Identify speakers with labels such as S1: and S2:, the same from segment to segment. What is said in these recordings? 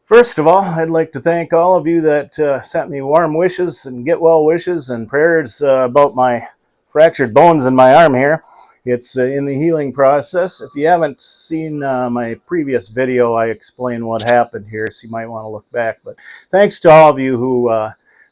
S1: First of all, I'd like to thank all of you that sent me warm wishes and get well wishes and prayers about my fractured bones in my arm here. It's in the healing process. If you haven't seen my previous video, I explain what happened here, so you might want to look back. But thanks to all of you who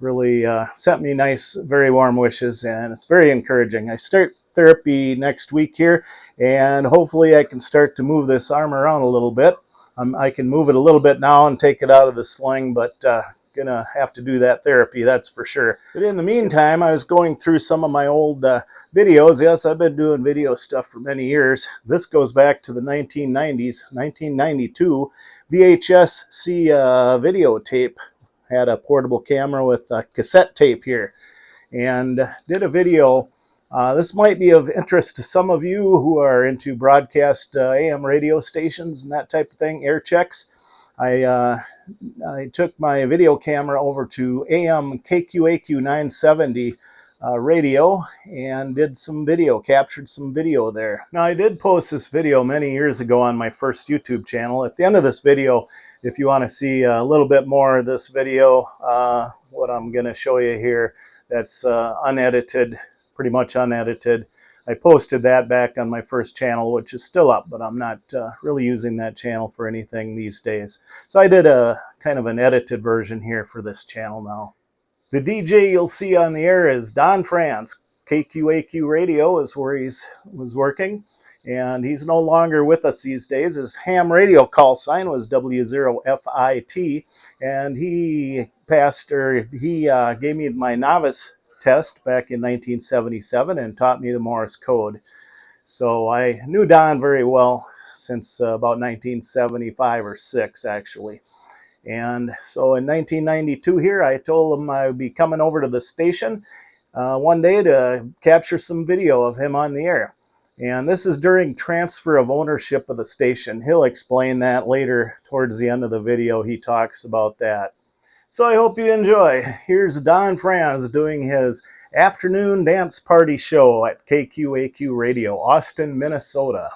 S1: really sent me nice, very warm wishes, and it's very encouraging. I start therapy next week here, and hopefully I can start to move this arm around a little bit. I can move it a little bit now and take it out of the sling, but gonna have to do that therapy, that's for sure. But in the meantime, I was going through some of my old videos. Yes, I've been doing video stuff for many years. This goes back to the 1990s, 1992 VHS-C videotape. Had a portable camera with cassette tape here, and did a video. This might be of interest to some of you who are into broadcast AM radio stations and that type of thing, air checks. I took my video camera over to AM KQAQ 970 radio and did some video, captured some video there. Now, I did post this video many years ago on my first YouTube channel. At the end of this video, if you want to see a little bit more of this video, what I'm going to show you here, that's unedited, pretty much unedited. I posted that back on my first channel, which is still up, but I'm not really using that channel for anything these days. So I did a kind of an edited version here for this channel now. The DJ you'll see on the air is Don France. KQAQ radio is where he was working, and he's no longer with us these days. His ham radio call sign was W0FIT, and he passed, or he gave me my novice test back in 1977 and taught me the Morse code. So I knew Don very well since about 1975 or 6 actually. And so in 1992 here, I told him I would be coming over to the station one day to capture some video of him on the air. And this is during transfer of ownership of the station. He'll explain that later towards the end of the video. He talks about that. So I hope you enjoy. Here's Don Franz doing his afternoon dance party show at KQAQ Radio, Austin, Minnesota.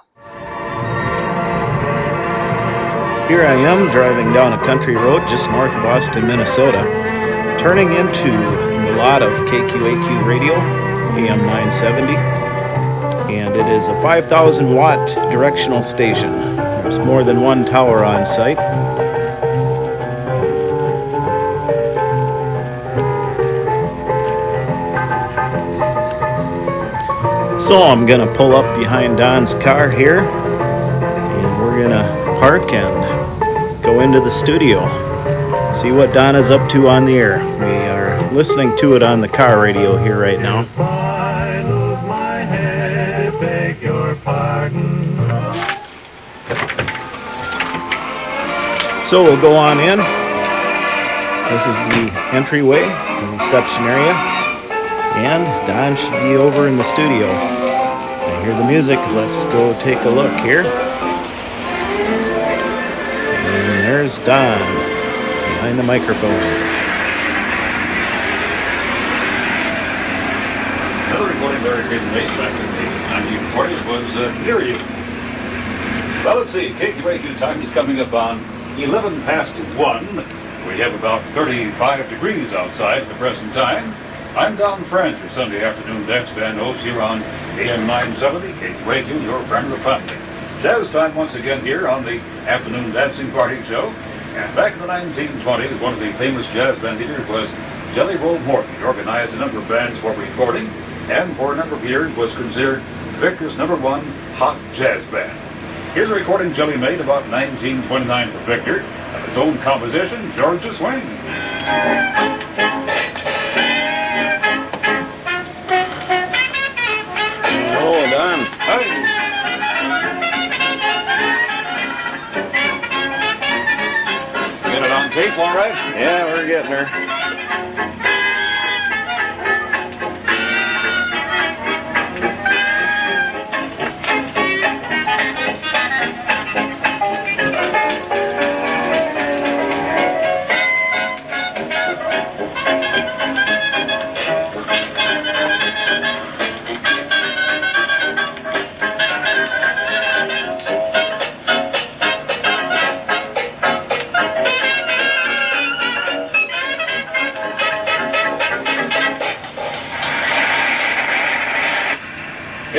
S1: Here I am driving down a country road just north of Austin, Minnesota, turning into the lot of KQAQ Radio, AM 970, and it is a 5,000 watt directional station. There's more than one tower on site. So I'm going to pull up behind Don's car here, and we're going to park and go into the studio, see what Don is up to on the air. We are listening to it on the car radio here right now.
S2: If I lose my head, beg your pardon.
S1: So we'll go on in. This is the entryway, the reception area, and Don should be over in the studio. I hear the music. Let's go take a look here. And there's Don behind the microphone.
S3: Another recording Larry Graydon made back in the 1940s was Near You. Well, let's see, KQAQ time is coming up on 11 past 1. We have about 35 degrees outside at the present time. I'm Don Franz, your Sunday afternoon dance band host here on AM 970, KQAQ, your friend of the family. Jazz time once again here on the afternoon dancing party show. And back in the 1920s, one of the famous jazz band leaders was Jelly Roll Morton. He organized a number of bands for recording, and for a number of years was considered Victor's #1 hot jazz band. Here's a recording Jelly made about 1929 for Victor, of his own composition, Georgia Swing.
S1: Hold on.
S3: Hey. Get it on tape, all right?
S1: Yeah, we're getting her.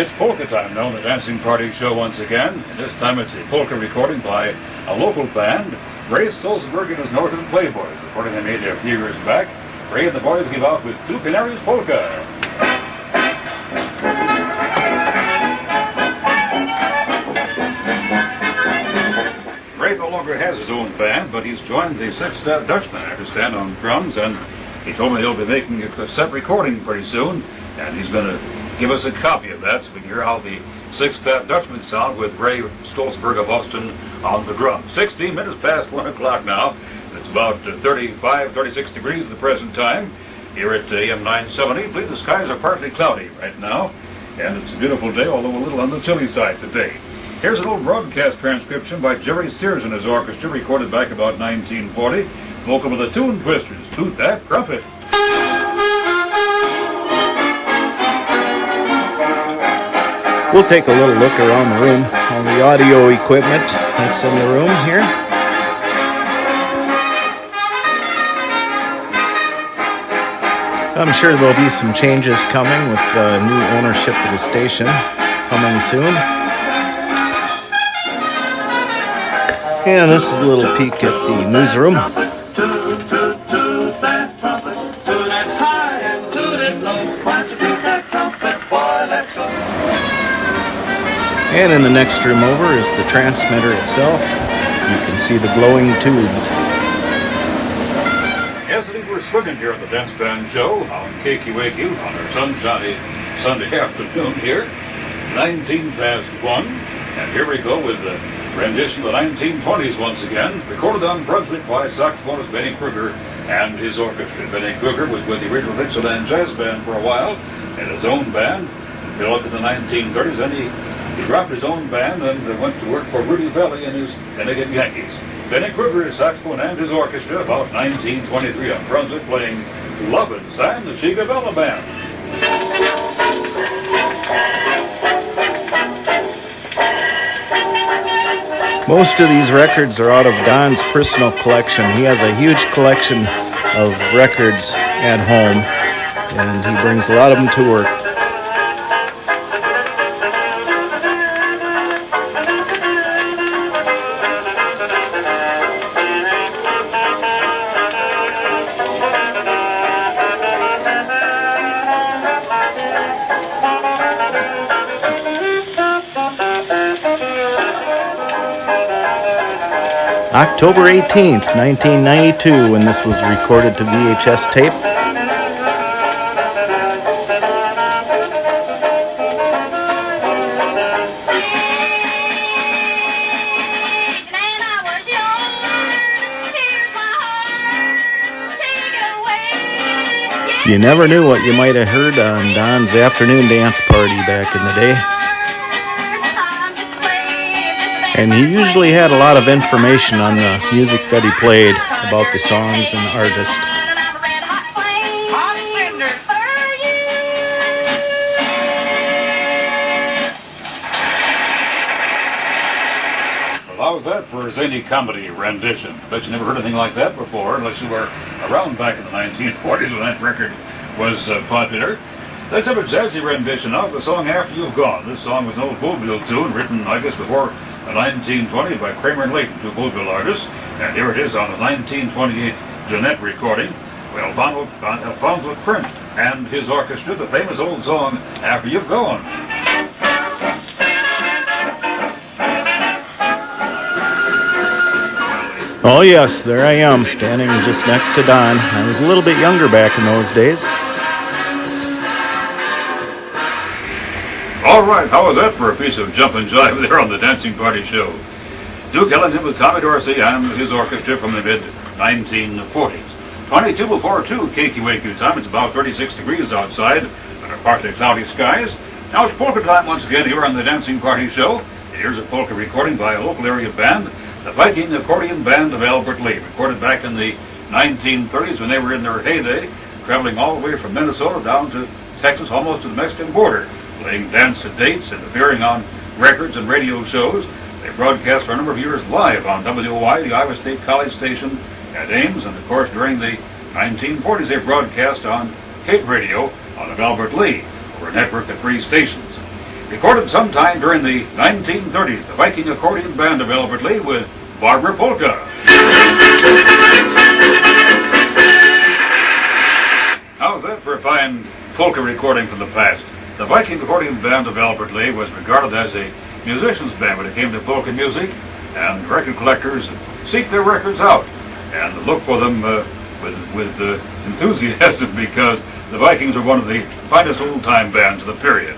S3: It's polka time now on the Dancing Party Show once again. And this time it's a polka recording by a local band, Ray Stolzenberg and his Northern Playboys. The recording they made a few years back. Ray and the boys give out with Two Canaries Polka. Ray no longer has his own band, but he's joined the Six Fat Dutchman, I understand, on drums, and he told me he'll be making a cassette recording pretty soon, and he's going to give us a copy of that so we can hear how the Six Fat Dutchman sound with Ray Stolzenberg of Austin on the drums. 16 minutes past 1 o'clock now. It's about 36 degrees at the present time here at AM 970. I believe the skies are partly cloudy right now, and it's a beautiful day, although a little on the chilly side today. Here's an old broadcast transcription by Jerry Sears and his orchestra, recorded back about 1940. Vocal with the Tune Twisters, Toot That Trumpet.
S1: We'll take a little look around the room, all the audio equipment that's in the room here. I'm sure there'll be some changes coming with new ownership of the station coming soon. And this is a little peek at the newsroom. And in the next room over is the transmitter itself. You can see the glowing tubes.
S3: Yes, indeed, we're swimming here on the Dance Band Show on KQAQ on our sunshiny Sunday afternoon here, 19 past 1. And here we go with the rendition of the 1920s once again, recorded on Brunswick by saxophonist Benny Kruger and his orchestra. Benny Kruger was with the original Dixieland Jazz Band for a while, and his own band, built in the 1930s, and he dropped his own band and went to work for Rudy Valley and his Connecticut Yankees. Benny Kruger, his saxophone and his orchestra, about 1923 on Brunswick, playing Lovin' Sam, the Chica Bella Band.
S1: Most of these records are out of Don's personal collection. He has a huge collection of records at home, and he brings a lot of them to work. October 18th, 1992, when this was recorded to VHS tape. You never knew what you might have heard on Don's afternoon dance party back in the day. And he usually had a lot of information on the music that he played about the songs and the artist.
S3: Well, how's that for a zany comedy rendition? Bet you never heard anything like that before, unless you were around back in the 1940s when that record was popular. Let's have a jazzy rendition of the song After You've Gone. This song was an old vaudeville tune written, I guess, before 1920 by Kramer and Layton, two vaudeville artists, and here it is on the 1928 Jeanette recording. Well, Alfonso Print and his orchestra, the famous old song After You've Gone.
S1: Oh yes, there I am, standing just next to Don. I was a little bit younger back in those days.
S3: All right, how was that for a piece of jump and jive there on the Dancing Party Show? Duke Ellington with Tommy Dorsey and his orchestra from the mid-1940s. 22 before 2 KQAQ time. It's about 36 degrees outside under partly cloudy skies. Now it's polka time once again here on the Dancing Party Show. Here's a polka recording by a local area band, the Viking Accordion Band of Albert Lee, recorded back in the 1930s when they were in their heyday, traveling all the way from Minnesota down to Texas, almost to the Mexican border, playing dance dates and appearing on records and radio shows. They broadcast for a number of years live on WOI, the Iowa State College station at Ames, and of course during the 1940s they broadcast on Cape Radio out of Albert Lee, over a network of 3 stations. Recorded sometime during the 1930s, the Viking accordion band of Albert Lee with Barbara Polka. How's that for a fine polka recording from the past? The Viking accordion band of Albert Lee was regarded as a musician's band when it came to polka music, and record collectors seek their records out and look for them with enthusiasm, because the Vikings are one of the finest old-time bands of the period.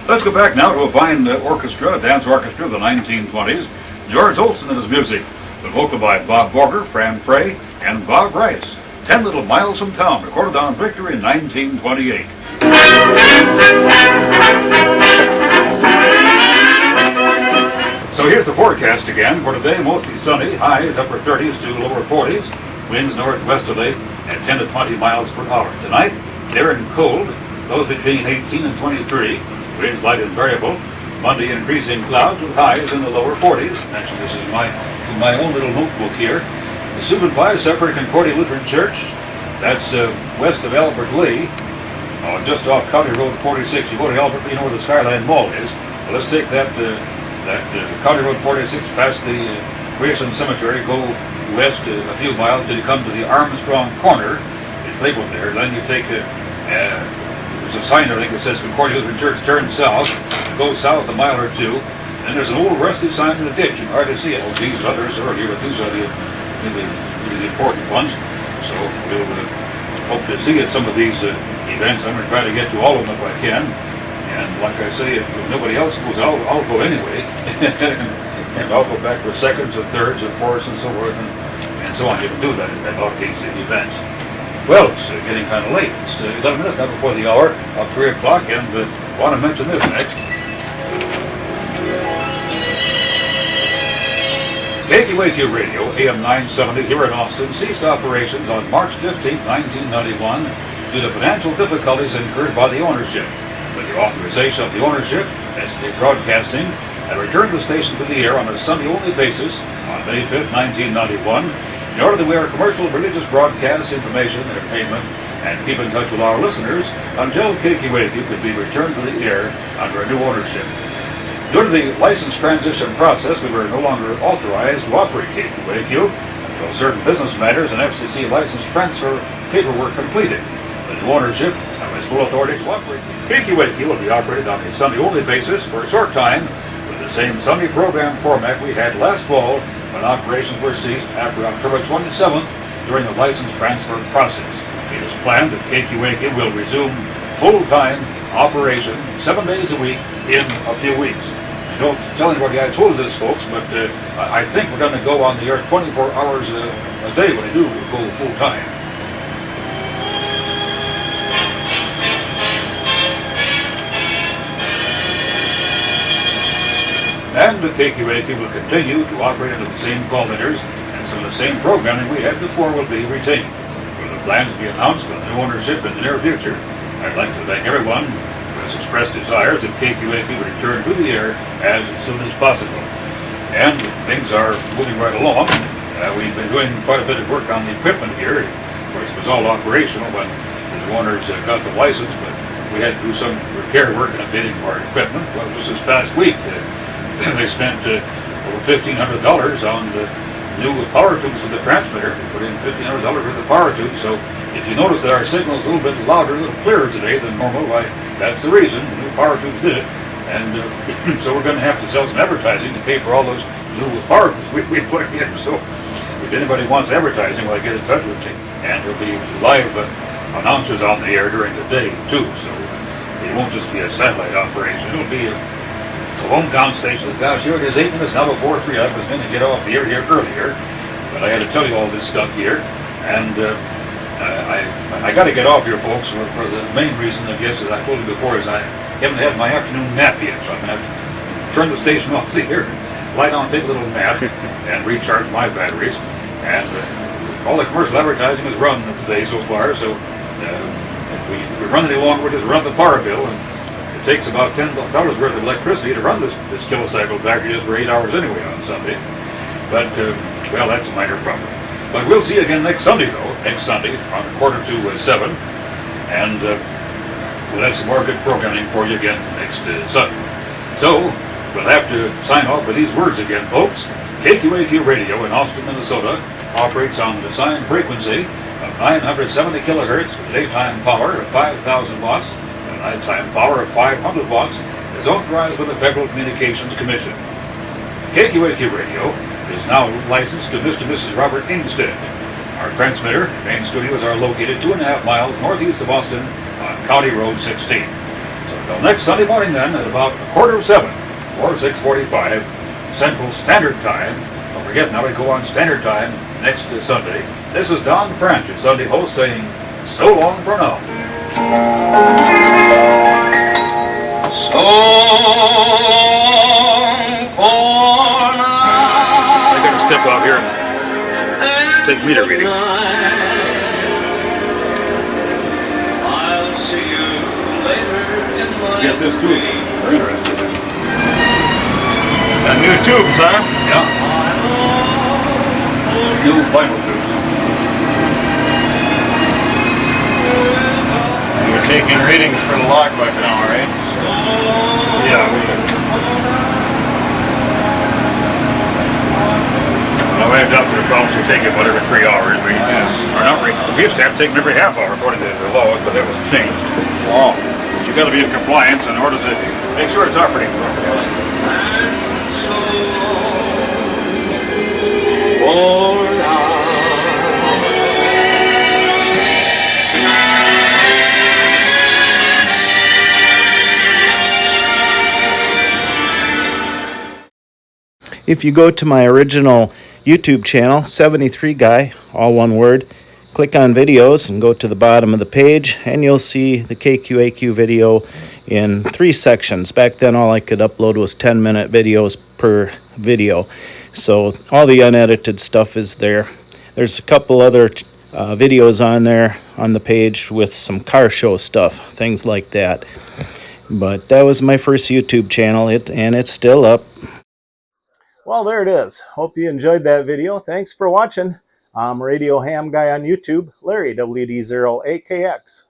S3: Let's go back now to a fine orchestra, a dance orchestra of the 1920s. George Olson and his music, with vocal by Bob Borger, Fran Frey, and Bob Rice. 10 Little Miles from Town, recorded on Victor in 1928. So here's the forecast again. For today, mostly sunny, highs upper 30s to lower 40s, winds northwesterly at 10 to 20 miles per hour. Tonight, clear and cold, lows between 18 and 23, winds light and variable. Monday, increasing clouds with highs in the lower 40s. Actually, this is my own little notebook here. The Subin Pi Separate Concordia Lutheran Church, that's west of Albert Lee, just off County Road 46. You go to Albert Lee, you know where the Skyline Mall is. Well, let's take that County Road 46 past the Graceland Cemetery, go west a few miles till you come to the Armstrong Corner. It's labeled there. Then you take there's a sign there, I think, that says Concordia Lutheran Church, turn south, go south a mile or two, and there's an old rusty sign in the ditch. You can hardly see it. Well, these others are here, but these are the really important ones. So we'll hope to see at some of these events. I'm going to try to get to all of them if I can. And like I say, if nobody else goes, I'll go anyway. And I'll go back for seconds and thirds and fourths and so forth and so on. You can do that at all these events. Well, it's getting kind of late. It's 11 minutes now before the hour of 3 o'clock, and I want to mention this next. KQAQ Radio, AM 970 here in Austin, ceased operations on March 15, 1991 due to financial difficulties incurred by the ownership. With the authorization of the ownership, SD Broadcasting had returned the station to the air on a Sunday-only basis on May 5, 1991, in order to air commercial religious broadcasts, information, entertainment, and keep in touch with our listeners until KQAQ could be returned to the air under a new ownership. Due to the license transition process, we were no longer authorized to operate KQAQ until certain business matters and FCC license transfer paperwork completed. The new ownership now has full authority to operate. KQAQ will be operated on a Sunday-only basis for a short time with the same Sunday program format we had last fall when operations were ceased after October 27th during the license transfer process. It is planned that KQAQ will resume full-time operation 7 days a week in a few weeks. Don't tell anybody I told this, folks, but I think we're going to go on the air 24 hours a day when we do go full-time. And the KQAQ will continue to operate under the same call letters, and some of the same programming we had before will be retained. With the plans to be announced with new ownership in the near future, I'd like to thank everyone who has expressed desires that KQAQ would return to the air as soon as possible. And things are moving right along. We've been doing quite a bit of work on the equipment here. Of course, it was all operational when the new owners got the license, but we had to do some repair work and updating of our equipment. Well, just this past week, they spent over $1,500 on the new power tubes for the transmitter. We put in $1,500 worth of power tubes. So if you notice that our signal is a little bit louder, a little clearer today than normal, why, that's the reason. The new power tubes did it. And so we're going to have to sell some advertising to pay for all those new power tubes we put in. So if anybody wants advertising, well, get in touch with me. And there'll be live announcers on the air during the day, too. So it won't just be a satellite operation. It'll be a hometown station. Gosh, here it is 8 minutes now before 3. I was going to get off the air here earlier, but I had to tell you all this stuff here. And I got to get off here, folks, for the main reason, I guess, as I told you before, is I haven't had my afternoon nap yet. So I'm going to have to turn the station off the air, lie down, take a little nap, and recharge my batteries. And all the commercial advertising is run today so far, so if we run any longer, we'll just run the power bill. And it takes about $10 worth of electricity to run this kilocycle factory just for 8 hours anyway on Sunday. But, well, that's a minor problem. But we'll see you again next Sunday, though. Next Sunday, on 6:45 to 7. And we'll have some more good programming for you again next Sunday. So, we'll have to sign off with these words again, folks. KQAQ Radio in Austin, Minnesota operates on the assigned frequency of 970 kilohertz with daytime power of 5,000 watts and nighttime power of 500 watts is authorized by the Federal Communications Commission. KQAQ Radio is now licensed to Mr. and Mrs. Robert Ingstead. Our transmitter and main studios are located 2.5 miles northeast of Austin on County Road 16. So until next Sunday morning then at about 6:45 or 6:45 Central Standard Time. Don't forget, now we go on Standard Time next Sunday. This is Don French, your Sunday host, saying so long for now. So long for now. I gotta step out here and take meter readings. I'll see you later in my get this too. They're interested.
S1: The new tubes, huh?
S3: Yeah. New final tubes.
S1: You're taking readings for the logbook now, right?
S3: Yeah. Well, we have doctor problems. We take it about every 3 hours. We used to have to take them every half hour according to the law, but that was changed.
S1: Wow.
S3: But you got to be in compliance in order to make sure it's operating properly.
S1: If you go to my original YouTube channel, 73 Guy, all one word, click on videos and go to the bottom of the page, and you'll see the KQAQ video in 3 sections. Back then, all I could upload was 10-minute videos per video. So all the unedited stuff is there. There's a couple other videos on there on the page with some car show stuff, things like that. But that was my first YouTube channel, and it's still up. Well, there it is. Hope you enjoyed that video. Thanks for watching. I'm Radio Ham Guy on YouTube, Larry WD0AKX.